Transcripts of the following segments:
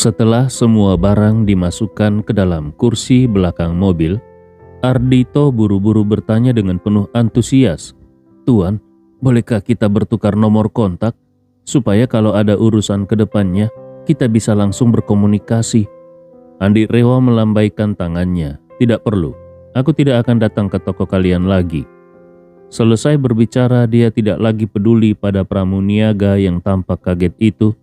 Setelah semua barang dimasukkan ke dalam kursi belakang mobil, Ardhito buru-buru bertanya dengan penuh antusias, "Tuan, bolehkah kita bertukar nomor kontak supaya kalau ada urusan ke depannya kita bisa langsung berkomunikasi?" Andi Rewa melambaikan tangannya. "Tidak perlu, aku tidak akan datang ke toko kalian lagi." Selesai berbicara, dia tidak lagi peduli pada pramuniaga yang tampak kaget itu,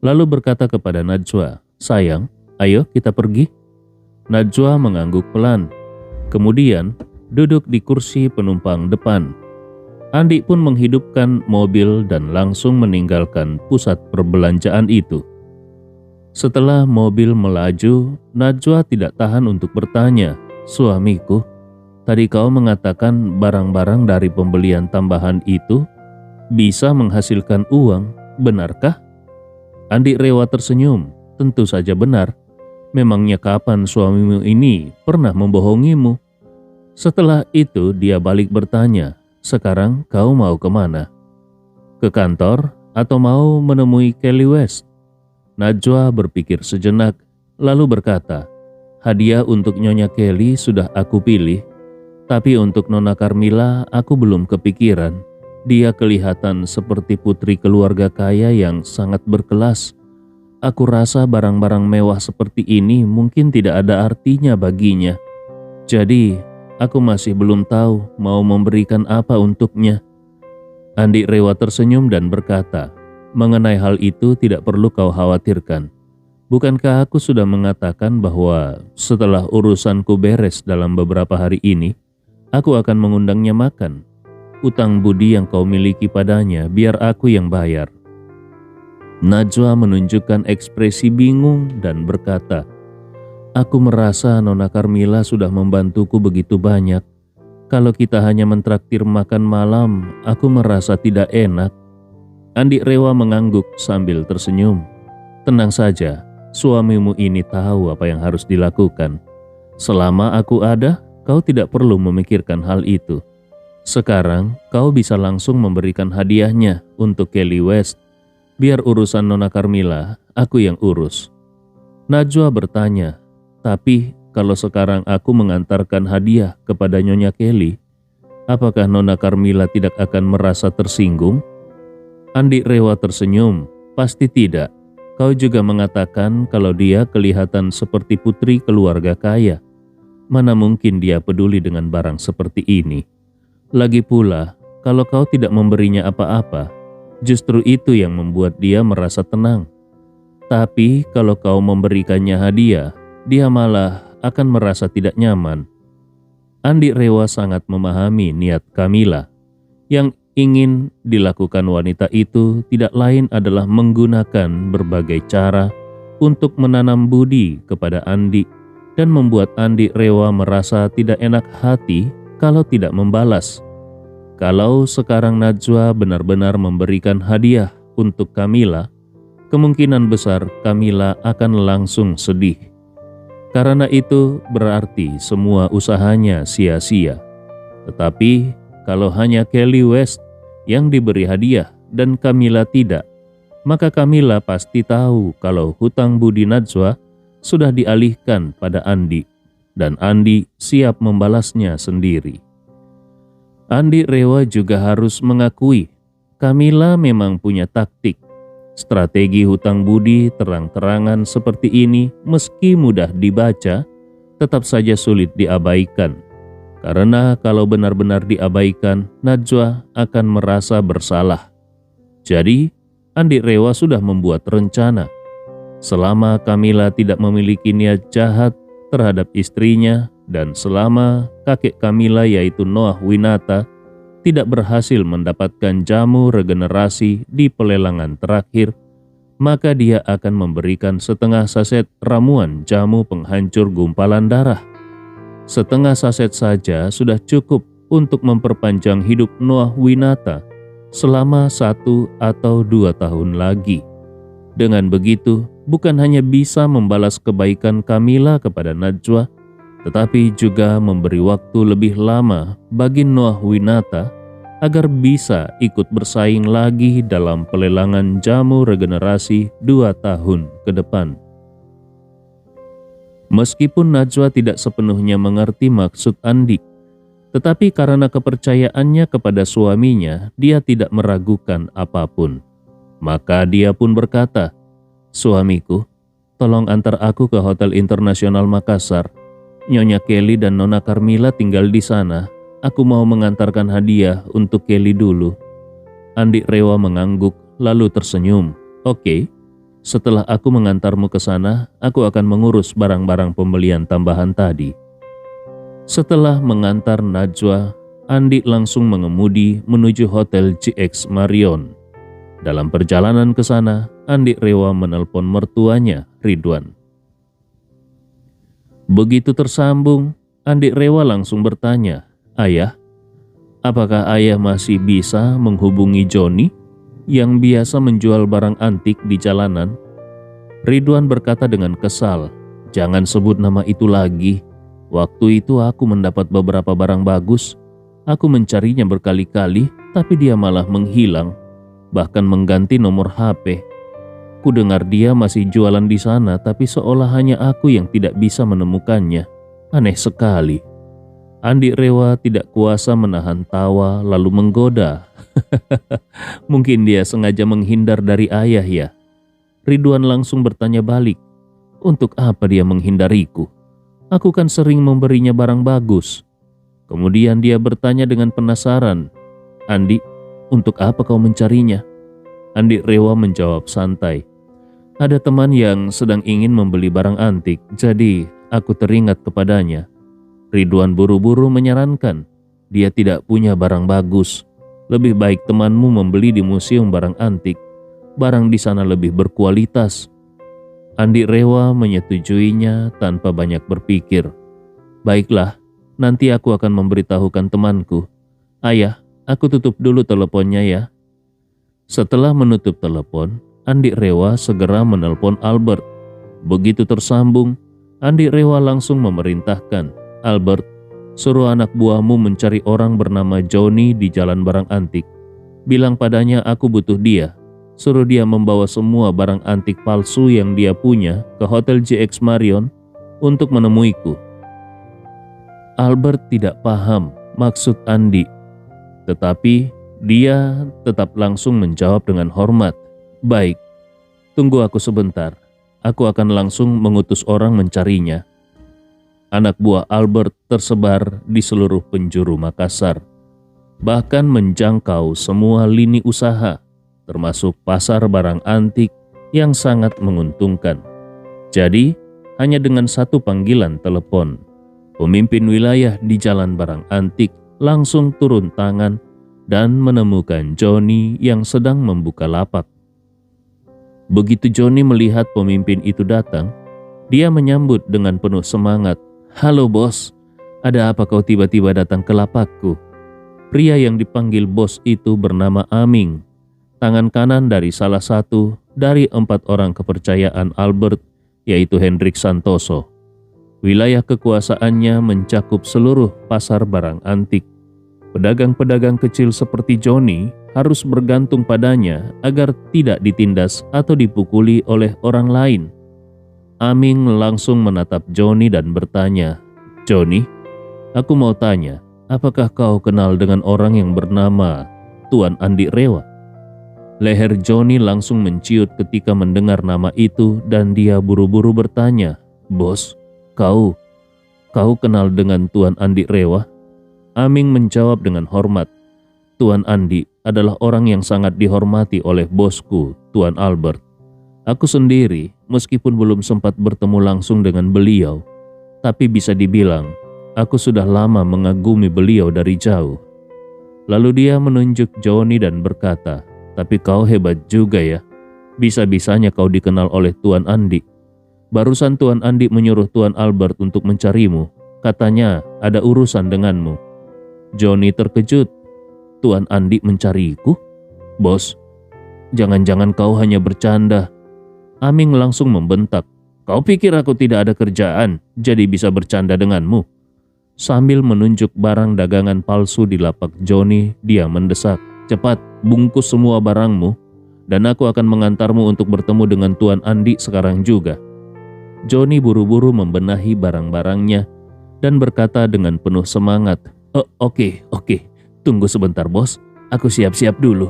lalu berkata kepada Najwa, "Sayang, ayo kita pergi." Najwa mengangguk pelan, kemudian duduk di kursi penumpang depan. Andi pun menghidupkan mobil dan langsung meninggalkan pusat perbelanjaan itu. Setelah mobil melaju, Najwa tidak tahan untuk bertanya, "Suamiku, tadi kau mengatakan barang-barang dari pembelian tambahan itu bisa menghasilkan uang, benarkah?" Andi Rewa tersenyum. "Tentu saja benar. Memangnya kapan suamimu ini pernah membohongimu?" Setelah itu dia balik bertanya, "Sekarang kau mau kemana? Ke kantor atau mau menemui Kelly West?" Najwa berpikir sejenak, lalu berkata, "Hadiah untuk Nyonya Kelly sudah aku pilih, tapi untuk Nona Carmilla aku belum kepikiran. Dia kelihatan seperti putri keluarga kaya yang sangat berkelas. Aku rasa barang-barang mewah seperti ini mungkin tidak ada artinya baginya. Jadi, aku masih belum tahu mau memberikan apa untuknya." Andi Rewa tersenyum dan berkata, "Mengenai hal itu tidak perlu kau khawatirkan. Bukankah aku sudah mengatakan bahwa setelah urusanku beres dalam beberapa hari ini, aku akan mengundangnya makan. Utang budi yang kau miliki padanya biar aku yang bayar." Najwa menunjukkan ekspresi bingung dan berkata, "Aku merasa Nona Carmilla sudah membantuku begitu banyak. Kalau kita hanya mentraktir makan malam, aku merasa tidak enak." Andi Rewa mengangguk sambil tersenyum. "Tenang saja, suamimu ini tahu apa yang harus dilakukan. Selama aku ada, kau tidak perlu memikirkan hal itu. Sekarang kau bisa langsung memberikan hadiahnya untuk Kelly West. Biar urusan Nona Carmilla, aku yang urus." Najwa bertanya, "Tapi kalau sekarang aku mengantarkan hadiah kepada Nyonya Kelly, apakah Nona Carmilla tidak akan merasa tersinggung?" Andi Rewa tersenyum, "Pasti tidak. Kau juga mengatakan kalau dia kelihatan seperti putri keluarga kaya. Mana mungkin dia peduli dengan barang seperti ini. Lagi pula, kalau kau tidak memberinya apa-apa, justru itu yang membuat dia merasa tenang. Tapi kalau kau memberikannya hadiah, dia malah akan merasa tidak nyaman." Andi Rewa sangat memahami niat Camilla. Yang ingin dilakukan wanita itu tidak lain adalah menggunakan berbagai cara untuk menanam budi kepada Andi dan membuat Andi Rewa merasa tidak enak hati kalau tidak membalas. Kalau sekarang Najwa benar-benar memberikan hadiah untuk Camilla, kemungkinan besar Camilla akan langsung sedih. Karena itu berarti semua usahanya sia-sia. Tetapi kalau hanya Kelly West yang diberi hadiah dan Camilla tidak, maka Camilla pasti tahu kalau hutang budi Najwa sudah dialihkan pada Andi, dan Andi siap membalasnya sendiri. Andi Rewa juga harus mengakui, Camilla memang punya taktik. Strategi hutang budi terang-terangan seperti ini meski mudah dibaca, tetap saja sulit diabaikan. Karena kalau benar-benar diabaikan, Najwa akan merasa bersalah. Jadi, Andi Rewa sudah membuat rencana. Selama Camilla tidak memiliki niat jahat terhadap istrinya, dan selama kakek Camilla yaitu Noah Winata tidak berhasil mendapatkan jamu regenerasi di pelelangan terakhir, maka dia akan memberikan setengah saset ramuan jamu penghancur gumpalan darah. Setengah saset saja sudah cukup untuk memperpanjang hidup Noah Winata selama 1 atau 2 tahun lagi. Dengan begitu, bukan hanya bisa membalas kebaikan Camilla kepada Najwa, tetapi juga memberi waktu lebih lama bagi Noah Winata agar bisa ikut bersaing lagi dalam pelelangan jamu regenerasi 2 tahun ke depan. Meskipun Najwa tidak sepenuhnya mengerti maksud Andi, tetapi karena kepercayaannya kepada suaminya, dia tidak meragukan apapun. Maka dia pun berkata, "Suamiku, tolong antar aku ke Hotel Internasional Makassar. Nyonya Kelly dan Nona Carmila tinggal di sana. Aku mau mengantarkan hadiah untuk Kelly dulu." Andi Rewa mengangguk lalu tersenyum. "Oke. Setelah aku mengantarmu ke sana, aku akan mengurus barang-barang pembelian tambahan tadi." Setelah mengantar Najwa, Andi langsung mengemudi menuju Hotel GX Marion. Dalam perjalanan ke sana, Andi Rewa menelpon mertuanya, Ridwan. Begitu tersambung, Andi Rewa langsung bertanya, "Ayah, apakah ayah masih bisa menghubungi Joni yang biasa menjual barang antik di jalanan?" Ridwan berkata dengan kesal, "Jangan sebut nama itu lagi. Waktu itu aku mendapat beberapa barang bagus. Aku mencarinya berkali-kali, tapi dia malah menghilang, bahkan mengganti nomor HP. Ku dengar dia masih jualan di sana, tapi seolah hanya aku yang tidak bisa menemukannya. Aneh sekali." Andi Rewa tidak kuasa menahan tawa lalu menggoda. "Mungkin dia sengaja menghindar dari ayah ya?" Ridwan langsung bertanya balik, "Untuk apa dia menghindariku? Aku kan sering memberinya barang bagus." Kemudian dia bertanya dengan penasaran, "Andi, untuk apa kau mencarinya?" Andi Rewa menjawab santai, "Ada teman yang sedang ingin membeli barang antik, jadi aku teringat kepadanya." Ridwan buru-buru menyarankan, "Dia tidak punya barang bagus. Lebih baik temanmu membeli di museum barang antik. Barang di sana lebih berkualitas." Andi Rewa menyetujuinya tanpa banyak berpikir. "Baiklah, nanti aku akan memberitahukan temanku. Ayah, aku tutup dulu teleponnya ya." Setelah menutup telepon, Andi Rewa segera menelpon Albert. Begitu tersambung, Andi Rewa langsung memerintahkan, "Albert, suruh anak buahmu mencari orang bernama Joni di Jalan Barang Antik. Bilang padanya aku butuh dia. Suruh dia membawa semua barang antik palsu yang dia punya ke Hotel GX Marion untuk menemuiku." Albert tidak paham maksud Andi, tetapi dia tetap langsung menjawab dengan hormat, "Baik, tunggu aku sebentar. Aku akan langsung mengutus orang mencarinya." Anak buah Albert tersebar di seluruh penjuru Makassar, bahkan menjangkau semua lini usaha, termasuk pasar barang antik yang sangat menguntungkan. Jadi, hanya dengan satu panggilan telepon, pemimpin wilayah di Jalan Barang Antik langsung turun tangan dan menemukan Joni yang sedang membuka lapak. Begitu Joni melihat pemimpin itu datang, dia menyambut dengan penuh semangat, "Halo bos, ada apa kau tiba-tiba datang ke lapakku?" Pria yang dipanggil bos itu bernama Aming, tangan kanan dari salah satu dari 4 orang kepercayaan Albert, yaitu Hendrik Santoso. Wilayah kekuasaannya mencakup seluruh pasar barang antik. Pedagang-pedagang kecil seperti Joni harus bergantung padanya agar tidak ditindas atau dipukuli oleh orang lain. Aming langsung menatap Joni dan bertanya, "Joni, aku mau tanya, apakah kau kenal dengan orang yang bernama Tuan Andi Rewa?" Leher Joni langsung menciut ketika mendengar nama itu dan dia buru-buru bertanya, "Bos, kau kenal dengan Tuan Andi Rewa?" Aming menjawab dengan hormat, "Tuan Andi adalah orang yang sangat dihormati oleh bosku, Tuan Albert. Aku sendiri, meskipun belum sempat bertemu langsung dengan beliau, tapi bisa dibilang, aku sudah lama mengagumi beliau dari jauh." Lalu dia menunjuk Joni dan berkata, "Tapi kau hebat juga ya, bisa-bisanya kau dikenal oleh Tuan Andi. Barusan Tuan Andi menyuruh Tuan Albert untuk mencarimu, katanya ada urusan denganmu." Joni terkejut, "Tuan Andi mencariku? Bos, jangan-jangan kau hanya bercanda." Aming langsung membentak, "Kau pikir aku tidak ada kerjaan, jadi bisa bercanda denganmu?" Sambil menunjuk barang dagangan palsu di lapak Joni, dia mendesak, "Cepat, bungkus semua barangmu, dan aku akan mengantarmu untuk bertemu dengan Tuan Andi sekarang juga." Johnny buru-buru membenahi barang-barangnya dan berkata dengan penuh semangat, Oke, tunggu sebentar bos, aku siap-siap dulu."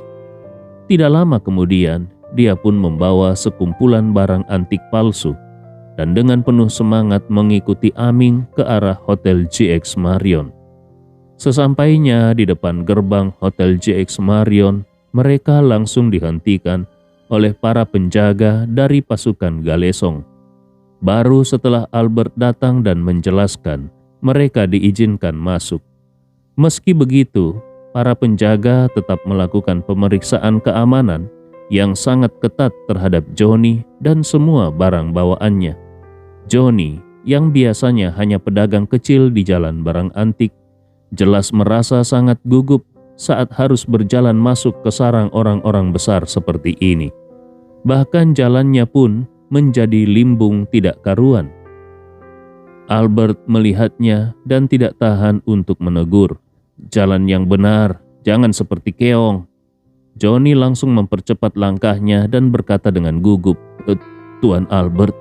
Tidak lama kemudian, dia pun membawa sekumpulan barang antik palsu dan dengan penuh semangat mengikuti Aming ke arah Hotel GX Marion. Sesampainya di depan gerbang Hotel GX Marion, mereka langsung dihentikan oleh para penjaga dari pasukan Galesong. Baru setelah Albert datang dan menjelaskan, mereka diizinkan masuk. Meski begitu, para penjaga tetap melakukan pemeriksaan keamanan yang sangat ketat terhadap Johnny dan semua barang bawaannya. Johnny, yang biasanya hanya pedagang kecil di jalan barang antik, jelas merasa sangat gugup saat harus berjalan masuk ke sarang orang-orang besar seperti ini. Bahkan jalannya pun menjadi limbung tidak karuan. Albert melihatnya dan tidak tahan untuk menegur, "Jalan yang benar, jangan seperti keong." Johnny langsung mempercepat langkahnya dan berkata dengan gugup, "Tuan Albert,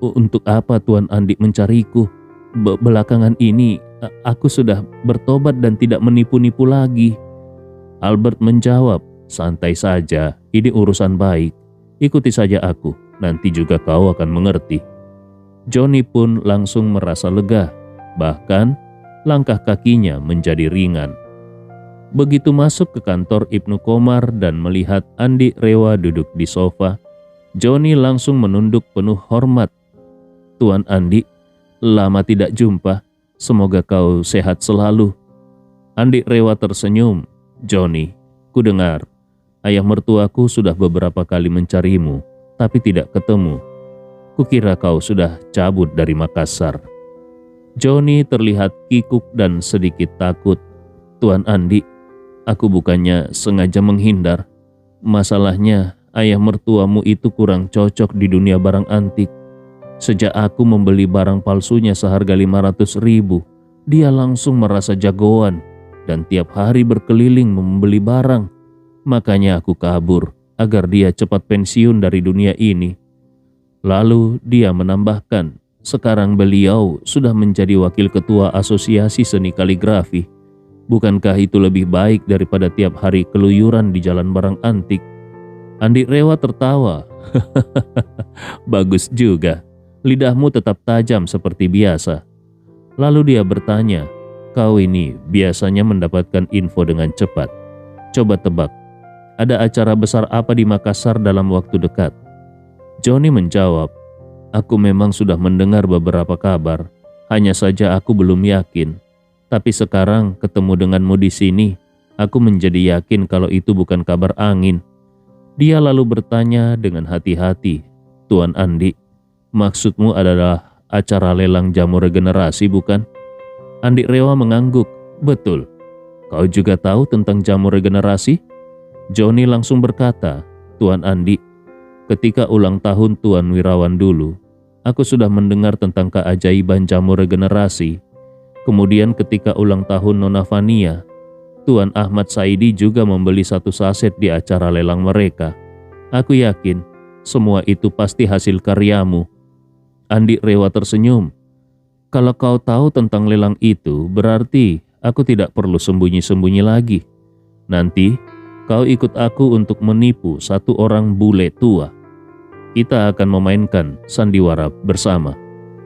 untuk apa Tuan Andi mencariku? Belakangan ini aku sudah bertobat dan tidak menipu-nipu lagi." Albert menjawab, "Santai saja, ini urusan baik. Ikuti saja aku, nanti juga kau akan mengerti." Johnny pun langsung merasa lega, bahkan langkah kakinya menjadi ringan. Begitu masuk ke kantor Ibnu Komar dan melihat Andi Rewa duduk di sofa, Johnny langsung menunduk penuh hormat. "Tuan Andi, lama tidak jumpa. Semoga kau sehat selalu." Andi Rewa tersenyum. "Johnny, ku dengar ayah mertuaku sudah beberapa kali mencarimu, tapi tidak ketemu. Kukira kau sudah cabut dari Makassar." Johnny terlihat kikuk dan sedikit takut. "Tuan Andi, aku bukannya sengaja menghindar. Masalahnya ayah mertuamu itu kurang cocok di dunia barang antik. Sejak aku membeli barang palsunya seharga 500.000, dia langsung merasa jagoan dan tiap hari berkeliling membeli barang. Makanya aku kabur agar dia cepat pensiun dari dunia ini." Lalu dia menambahkan, "Sekarang beliau sudah menjadi wakil ketua Asosiasi Seni Kaligrafi. Bukankah itu lebih baik daripada tiap hari keluyuran di jalan barang antik?" Andi Rewa tertawa. "Bagus juga. Lidahmu tetap tajam seperti biasa." Lalu dia bertanya, "Kau ini biasanya mendapatkan info dengan cepat. Coba tebak, ada acara besar apa di Makassar dalam waktu dekat?" Johnny menjawab, "Aku memang sudah mendengar beberapa kabar, hanya saja aku belum yakin. Tapi sekarang ketemu denganmu di sini, aku menjadi yakin kalau itu bukan kabar angin." Dia lalu bertanya dengan hati-hati, "Tuan Andi, maksudmu adalah acara lelang jamu regenerasi bukan?" Andi Rewa mengangguk, "Betul. Kau juga tahu tentang jamu regenerasi?" Johnny langsung berkata, "Tuan Andi, ketika ulang tahun Tuan Wirawan dulu, aku sudah mendengar tentang keajaiban jamu regenerasi. Kemudian ketika ulang tahun Nona Fania, Tuan Ahmad Saidi juga membeli 1 saset di acara lelang mereka. Aku yakin semua itu pasti hasil karyamu." Andi Rewa tersenyum. "Kalau kau tahu tentang lelang itu, berarti aku tidak perlu sembunyi-sembunyi lagi. Nanti kau ikut aku untuk menipu satu orang bule tua. Kita akan memainkan sandiwara bersama.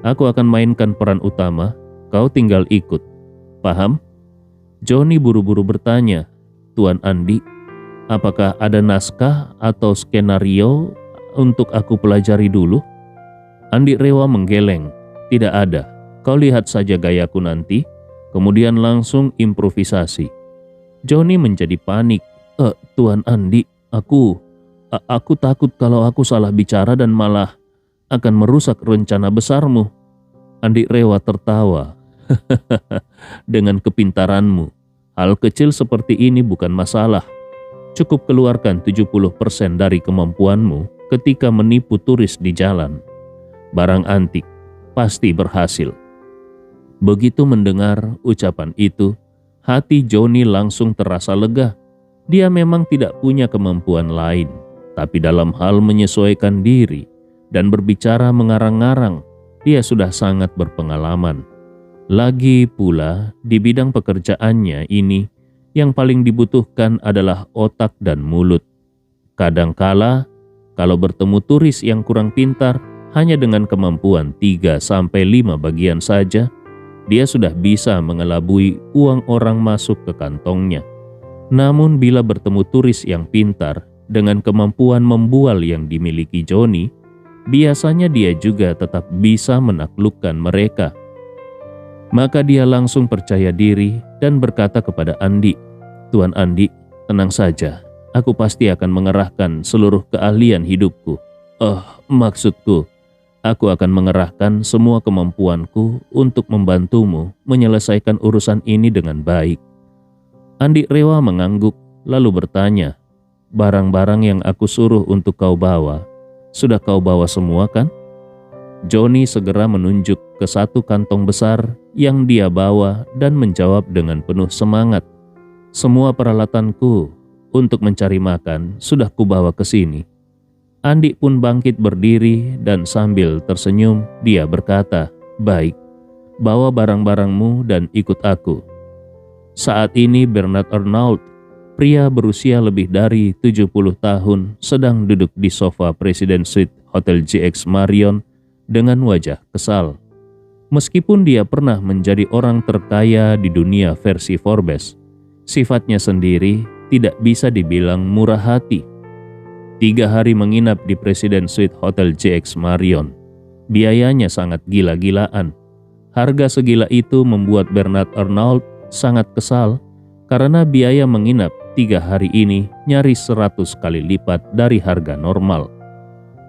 Aku akan mainkan peran utama, kau tinggal ikut. Paham?" Johnny buru-buru bertanya, "Tuan Andi, apakah ada naskah atau skenario untuk aku pelajari dulu?" Andi Rewa menggeleng, "Tidak ada. Kau lihat saja gayaku nanti." Kemudian langsung improvisasi. Johnny menjadi panik. Tuan Andi, aku takut kalau aku salah bicara dan malah akan merusak rencana besarmu." Andi Rewa tertawa. "Dengan kepintaranmu, hal kecil seperti ini bukan masalah. Cukup keluarkan 70% dari kemampuanmu ketika menipu turis di jalan. Barang antik pasti berhasil." Begitu mendengar ucapan itu, hati Johnny langsung terasa lega. Dia memang tidak punya kemampuan lain, tapi dalam hal menyesuaikan diri dan berbicara mengarang-ngarang, dia sudah sangat berpengalaman. Lagi pula, di bidang pekerjaannya ini, yang paling dibutuhkan adalah otak dan mulut. Kadangkala, kalau bertemu turis yang kurang pintar, hanya dengan kemampuan 3-5 bagian saja, dia sudah bisa mengelabui uang orang masuk ke kantongnya. Namun bila bertemu turis yang pintar, dengan kemampuan membual yang dimiliki Johnny, biasanya dia juga tetap bisa menaklukkan mereka. Maka dia langsung percaya diri dan berkata kepada Andi, "Tuan Andi, tenang saja. Aku pasti akan mengerahkan seluruh keahlian hidupku. Maksudku, aku akan mengerahkan semua kemampuanku untuk membantumu menyelesaikan urusan ini dengan baik." Andi Rewa mengangguk lalu bertanya, "Barang-barang yang aku suruh untuk kau bawa, sudah kau bawa semua kan?" Johnny segera menunjuk ke satu kantong besar yang dia bawa dan menjawab dengan penuh semangat, "Semua peralatanku untuk mencari makan sudah kubawa ke sini." Andi pun bangkit berdiri dan sambil tersenyum dia berkata, "Baik, bawa barang-barangmu dan ikut aku." Saat ini Bernard Arnault, pria berusia lebih dari 70 tahun, sedang duduk di sofa Presiden Suite Hotel JX Marion dengan wajah kesal. Meskipun dia pernah menjadi orang terkaya di dunia versi Forbes, sifatnya sendiri tidak bisa dibilang murah hati. 3 hari menginap di Presiden Suite Hotel JX Marion. Biayanya sangat gila-gilaan. Harga segila itu membuat Bernard Arnault sangat kesal karena biaya menginap 3 hari ini nyaris 100 kali lipat dari harga normal.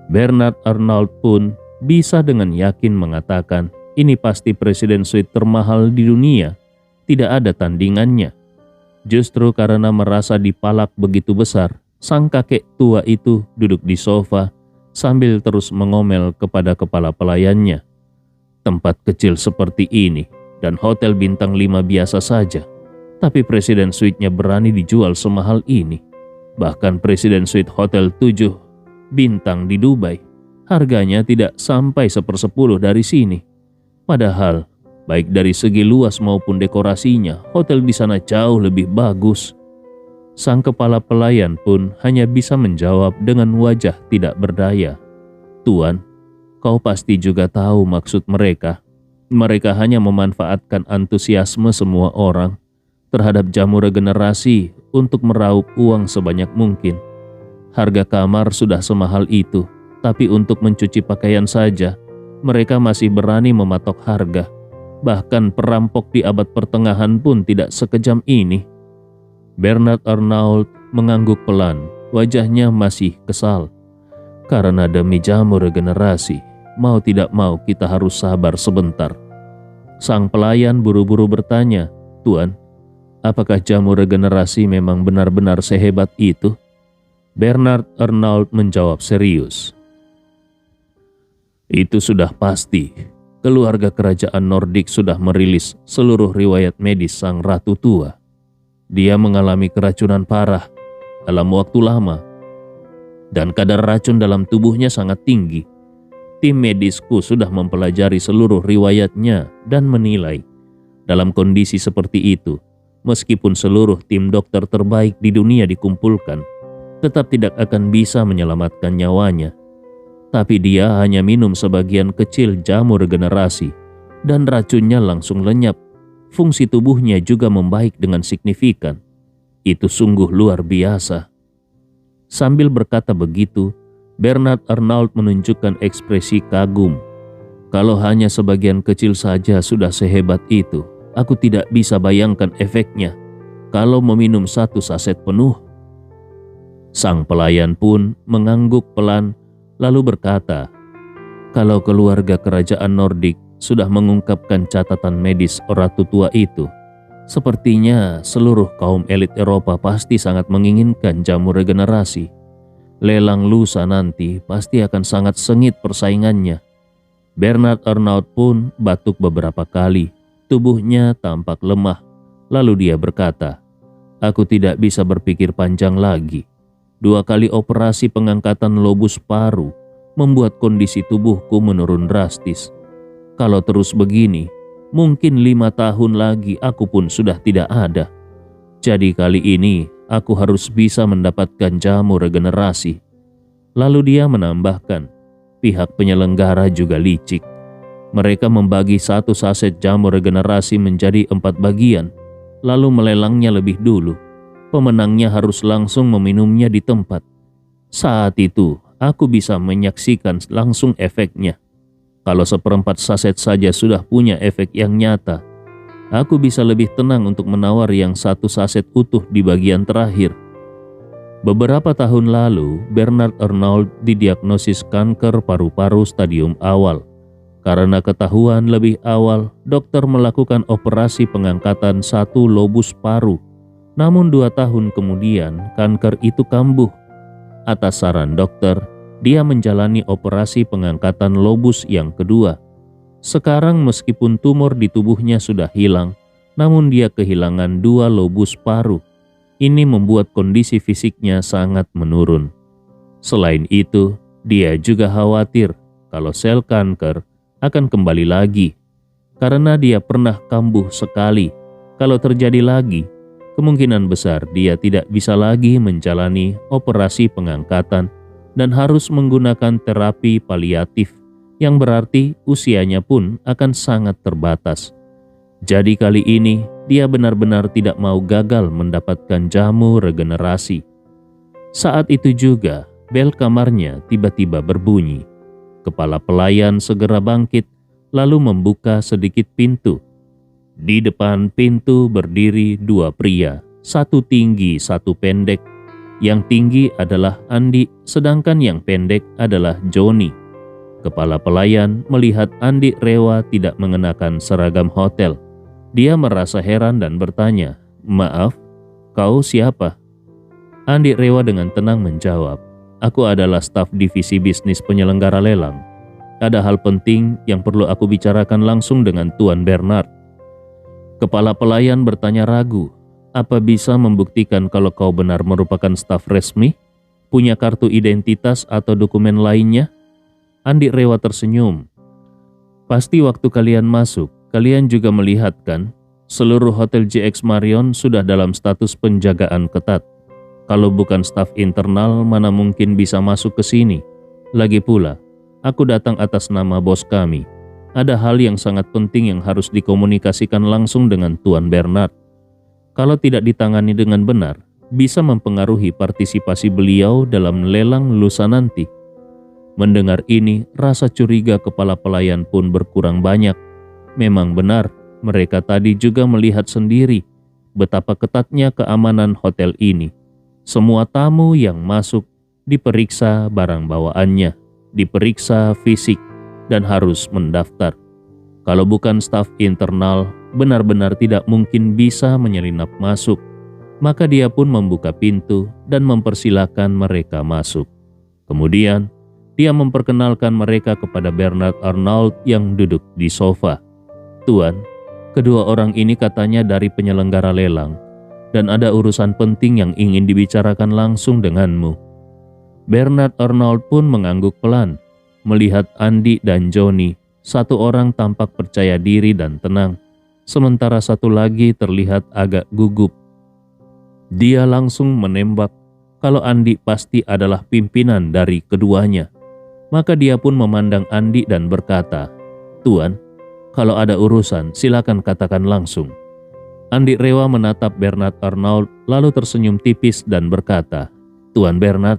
Bernard Arnault pun bisa dengan yakin mengatakan, ini pasti Presiden Suite termahal di dunia, tidak ada tandingannya. Justru karena merasa dipalak begitu besar, sang kakek tua itu duduk di sofa sambil terus mengomel kepada kepala pelayannya. "Tempat kecil seperti ini dan hotel bintang 5 biasa saja, tapi Presiden Suite-nya berani dijual semahal ini. Bahkan Presiden Suite Hotel 7 bintang di Dubai, harganya tidak sampai 1/10 dari sini. Padahal, baik dari segi luas maupun dekorasinya, hotel di sana jauh lebih bagus." Sang kepala pelayan pun hanya bisa menjawab dengan wajah tidak berdaya, "Tuan, kau pasti juga tahu maksud mereka. Mereka hanya memanfaatkan antusiasme semua orang terhadap jamu regenerasi untuk meraup uang sebanyak mungkin. Harga kamar sudah semahal itu, tapi untuk mencuci pakaian saja, mereka masih berani mematok harga. Bahkan perampok di abad pertengahan pun tidak sekejam ini." Bernard Arnault mengangguk pelan, wajahnya masih kesal. "Karena demi jamu regenerasi, mau tidak mau kita harus sabar sebentar." Sang pelayan buru-buru bertanya, "Tuan, apakah jamu regenerasi memang benar-benar sehebat itu?" Bernard Arnault menjawab serius, "Itu sudah pasti. Keluarga kerajaan Nordik sudah merilis seluruh riwayat medis sang ratu tua. Dia mengalami keracunan parah dalam waktu lama, dan kadar racun dalam tubuhnya sangat tinggi. Tim medisku sudah mempelajari seluruh riwayatnya dan menilai, dalam kondisi seperti itu, meskipun seluruh tim dokter terbaik di dunia dikumpulkan, tetap tidak akan bisa menyelamatkan nyawanya. Tapi dia hanya minum sebagian kecil jamu regenerasi, dan racunnya langsung lenyap. Fungsi tubuhnya juga membaik dengan signifikan. Itu sungguh luar biasa." Sambil berkata begitu, Bernard Arnault menunjukkan ekspresi kagum. "Kalau hanya sebagian kecil saja sudah sehebat itu, aku tidak bisa bayangkan efeknya kalau meminum 1 saset penuh." Sang pelayan pun mengangguk pelan lalu berkata, "Kalau keluarga kerajaan Nordik sudah mengungkapkan catatan medis ratu tua itu, sepertinya seluruh kaum elit Eropa pasti sangat menginginkan jamu regenerasi. Lelang lusa nanti pasti akan sangat sengit persaingannya." Bernard Arnault pun batuk beberapa kali, tubuhnya tampak lemah. Lalu dia berkata, "Aku tidak bisa berpikir panjang lagi. 2 kali operasi pengangkatan lobus paru membuat kondisi tubuhku menurun drastis. Kalau terus begini, mungkin 5 tahun lagi aku pun sudah tidak ada. Jadi kali ini aku harus bisa mendapatkan jamu regenerasi." Lalu dia menambahkan, pihak penyelenggara juga licik. Mereka membagi satu saset jamu regenerasi menjadi 4 bagian, lalu melelangnya lebih dulu. Pemenangnya harus langsung meminumnya di tempat. Saat itu, aku bisa menyaksikan langsung efeknya. Kalau seperempat saset saja sudah punya efek yang nyata, aku bisa lebih tenang untuk menawar yang satu saset utuh di bagian terakhir. Beberapa tahun lalu, Bernard Arnault didiagnosis kanker paru-paru stadium awal. Karena ketahuan lebih awal, dokter melakukan operasi pengangkatan satu lobus paru. Namun 2 tahun kemudian, kanker itu kambuh. Atas saran dokter, dia menjalani operasi pengangkatan lobus yang kedua. Sekarang meskipun tumor di tubuhnya sudah hilang, namun dia kehilangan 2 lobus paru. Ini membuat kondisi fisiknya sangat menurun. Selain itu, dia juga khawatir kalau sel kanker akan kembali lagi. Karena dia pernah kambuh sekali, kalau terjadi lagi, kemungkinan besar dia tidak bisa lagi menjalani operasi pengangkatan dan harus menggunakan terapi paliatif, yang berarti usianya pun akan sangat terbatas. Jadi kali ini, dia benar-benar tidak mau gagal mendapatkan jamu regenerasi. Saat itu juga, bel kamarnya tiba-tiba berbunyi. Kepala pelayan segera bangkit, lalu membuka sedikit pintu. Di depan pintu berdiri 2 pria, satu tinggi, satu pendek. Yang tinggi adalah Andi, sedangkan yang pendek adalah Joni. Kepala pelayan melihat Andi Rewa tidak mengenakan seragam hotel. Dia merasa heran dan bertanya, "Maaf, kau siapa?" Andi Rewa dengan tenang menjawab, "Aku adalah staf divisi bisnis penyelenggara lelang. Ada hal penting yang perlu aku bicarakan langsung dengan Tuan Bernard." Kepala pelayan bertanya ragu, "Apa bisa membuktikan kalau kau benar merupakan staf resmi? Punya kartu identitas atau dokumen lainnya?" Andi Rewa tersenyum. "Pasti waktu kalian masuk, kalian juga melihat kan, seluruh hotel JX Marion sudah dalam status penjagaan ketat. Kalau bukan staf internal, mana mungkin bisa masuk ke sini. Lagi pula, aku datang atas nama bos kami. Ada hal yang sangat penting yang harus dikomunikasikan langsung dengan Tuan Bernard. Kalau tidak ditangani dengan benar, bisa mempengaruhi partisipasi beliau dalam lelang lusa nanti." Mendengar ini, rasa curiga kepala pelayan pun berkurang banyak. Memang benar, mereka tadi juga melihat sendiri betapa ketatnya keamanan hotel ini. Semua tamu yang masuk diperiksa barang bawaannya, diperiksa fisik, dan harus mendaftar. Kalau bukan staf internal, benar-benar tidak mungkin bisa menyelinap masuk. Maka dia pun membuka pintu dan mempersilahkan mereka masuk. Kemudian, dia memperkenalkan mereka kepada Bernard Arnault yang duduk di sofa. "Tuan, kedua orang ini katanya dari penyelenggara lelang, dan ada urusan penting yang ingin dibicarakan langsung denganmu." Bernard Arnault pun mengangguk pelan, melihat Andi dan Joni. Satu orang tampak percaya diri dan tenang, sementara satu lagi terlihat agak gugup. Dia langsung menembak kalau Andi pasti adalah pimpinan dari keduanya. Maka dia pun memandang Andi dan berkata, "Tuan, kalau ada urusan, silakan katakan langsung." Andi Rewa menatap Bernard Arnault lalu tersenyum tipis dan berkata, "Tuan Bernard,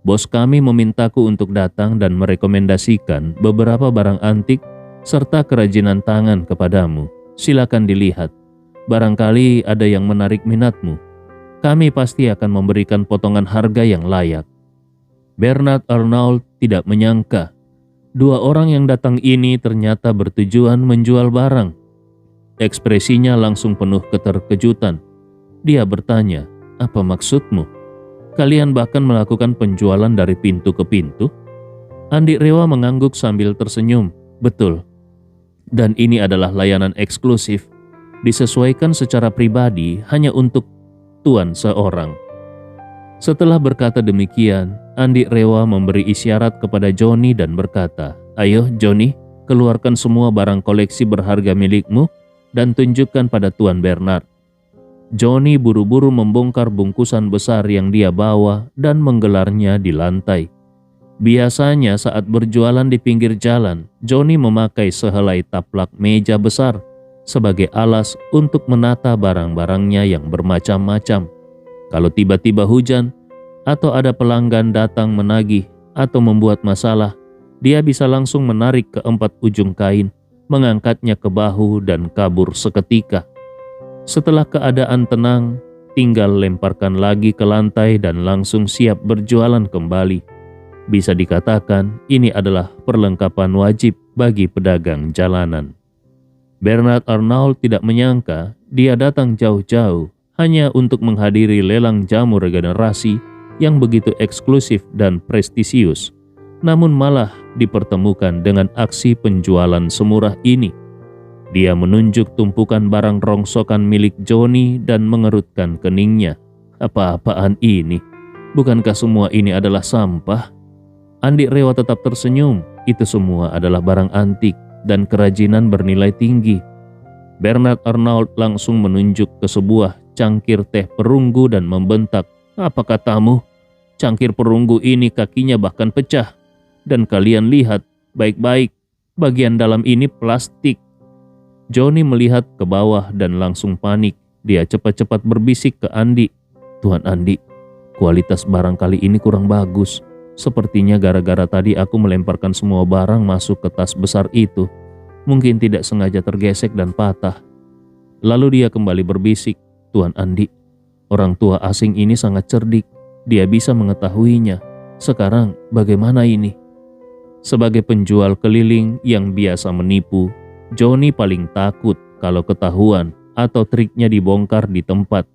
bos kami memintaku untuk datang dan merekomendasikan beberapa barang antik serta kerajinan tangan kepadamu. Silakan dilihat. Barangkali ada yang menarik minatmu. Kami pasti akan memberikan potongan harga yang layak." Bernard Arnault tidak menyangka 2 orang yang datang ini ternyata bertujuan menjual barang. Ekspresinya langsung penuh keterkejutan. Dia bertanya, "Apa maksudmu? Kalian bahkan melakukan penjualan dari pintu ke pintu?" Andi Rewa mengangguk sambil tersenyum. "Betul. Dan ini adalah layanan eksklusif, disesuaikan secara pribadi hanya untuk Tuan seorang." Setelah berkata demikian, Andi Rewa memberi isyarat kepada Joni dan berkata, "Ayo Joni, keluarkan semua barang koleksi berharga milikmu dan tunjukkan pada Tuan Bernard. Johnny buru-buru membongkar bungkusan besar yang dia bawa dan menggelarnya di lantai. Biasanya saat berjualan di pinggir jalan, Johnny memakai sehelai taplak meja besar sebagai alas untuk menata barang-barangnya yang bermacam-macam. Kalau tiba-tiba hujan atau ada pelanggan datang menagih atau membuat masalah, dia bisa langsung menarik keempat ujung kain, mengangkatnya ke bahu dan kabur seketika. Setelah keadaan tenang, tinggal lemparkan lagi ke lantai dan langsung siap berjualan kembali. Bisa dikatakan ini adalah perlengkapan wajib bagi pedagang jalanan. Bernard Arnault tidak menyangka dia datang jauh-jauh hanya untuk menghadiri lelang jamu regenerasi yang begitu eksklusif dan prestisius, namun malah dipertemukan dengan aksi penjualan semurah ini. Dia menunjuk tumpukan barang rongsokan milik Johnny dan mengerutkan keningnya. Apa-apaan ini? Bukankah semua ini adalah sampah? Andi Rewa tetap tersenyum. Itu semua adalah barang antik dan kerajinan bernilai tinggi. Bernard Arnault langsung menunjuk ke sebuah cangkir teh perunggu dan membentak, "Apa katamu? Cangkir perunggu ini kakinya bahkan pecah. Dan kalian lihat baik-baik, bagian dalam ini plastik." Johnny melihat ke bawah dan langsung panik. Dia cepat-cepat berbisik ke Andi, "Tuan Andi, kualitas barang kali ini kurang bagus. Sepertinya gara-gara tadi aku melemparkan semua barang masuk ke tas besar itu. Mungkin tidak sengaja tergesek dan patah." Lalu dia kembali berbisik, "Tuan Andi, orang tua asing ini sangat cerdik. Dia bisa mengetahuinya. Sekarang bagaimana ini?" Sebagai penjual keliling yang biasa menipu, Johnny paling takut kalau ketahuan atau triknya dibongkar di tempat.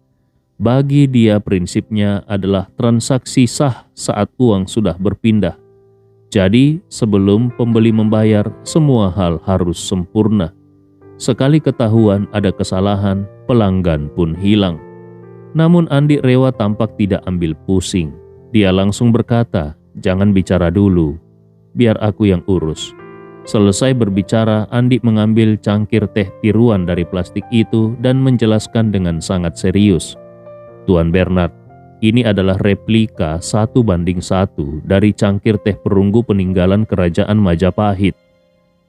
Bagi dia prinsipnya adalah transaksi sah saat uang sudah berpindah. Jadi sebelum pembeli membayar, semua hal harus sempurna. Sekali ketahuan ada kesalahan, pelanggan pun hilang. Namun Andi Rewa tampak tidak ambil pusing. Dia langsung berkata, "Jangan bicara dulu, biar aku yang urus." Selesai berbicara, Andi mengambil cangkir teh tiruan dari plastik itu dan menjelaskan dengan sangat serius, "Tuan Bernard, ini adalah replika 1:1 dari cangkir teh perunggu peninggalan Kerajaan Majapahit.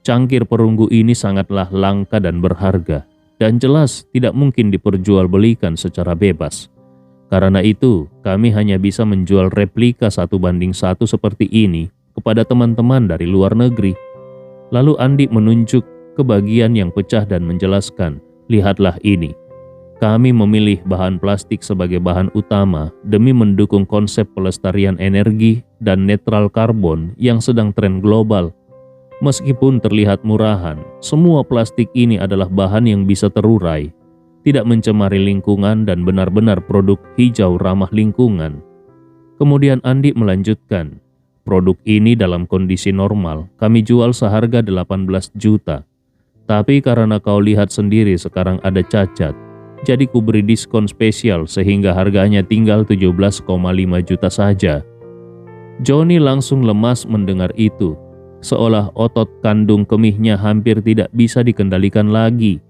Cangkir perunggu ini sangatlah langka dan berharga, dan jelas tidak mungkin diperjualbelikan secara bebas. Karena itu, kami hanya bisa menjual replika 1:1 seperti ini kepada teman-teman dari luar negeri." Lalu Andi menunjuk ke bagian yang pecah dan menjelaskan, "Lihatlah ini. Kami memilih bahan plastik sebagai bahan utama demi mendukung konsep pelestarian energi dan netral karbon yang sedang tren global. Meskipun terlihat murahan, semua plastik ini adalah bahan yang bisa terurai, tidak mencemari lingkungan dan benar-benar produk hijau ramah lingkungan." Kemudian Andi melanjutkan, "Produk ini dalam kondisi normal kami jual seharga 18 juta. Tapi karena kau lihat sendiri sekarang ada cacat, jadi kuberi diskon spesial sehingga harganya tinggal 17,5 juta saja." Johnny langsung lemas mendengar itu, seolah otot kandung kemihnya hampir tidak bisa dikendalikan lagi.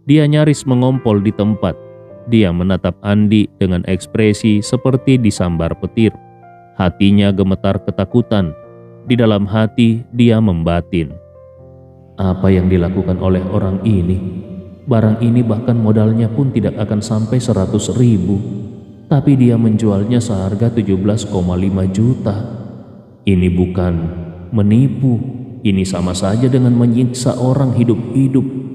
Dia nyaris mengompol di tempat. Dia menatap Andi dengan ekspresi seperti disambar petir. Hatinya gemetar ketakutan. Di dalam hati dia membatin, "Apa yang dilakukan oleh orang ini? Barang ini bahkan modalnya pun tidak akan sampai 100.000. Tapi dia menjualnya seharga 17,5 juta. Ini bukan menipu. Ini sama saja dengan menyiksa orang hidup-hidup."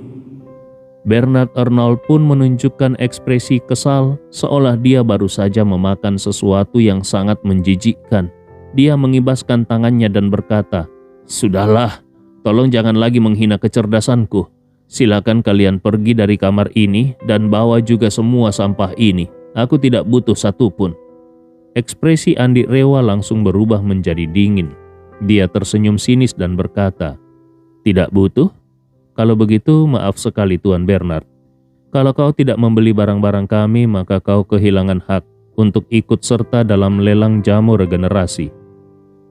Bernard Arnault pun menunjukkan ekspresi kesal, seolah dia baru saja memakan sesuatu yang sangat menjijikkan. Dia mengibaskan tangannya dan berkata, "Sudahlah, tolong jangan lagi menghina kecerdasanku. Silakan kalian pergi dari kamar ini dan bawa juga semua sampah ini. Aku tidak butuh satupun." Ekspresi Andi Rewa langsung berubah menjadi dingin. Dia tersenyum sinis dan berkata, "Tidak butuh? Kalau begitu, maaf sekali Tuan Bernard. Kalau kau tidak membeli barang-barang kami, maka kau kehilangan hak untuk ikut serta dalam lelang jamu regenerasi."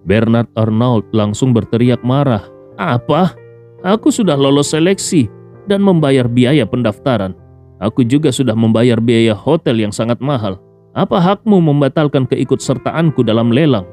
Bernard Arnault langsung berteriak marah, "Apa? Aku sudah lolos seleksi dan membayar biaya pendaftaran. Aku juga sudah membayar biaya hotel yang sangat mahal. Apa hakmu membatalkan keikutsertaanku dalam lelang?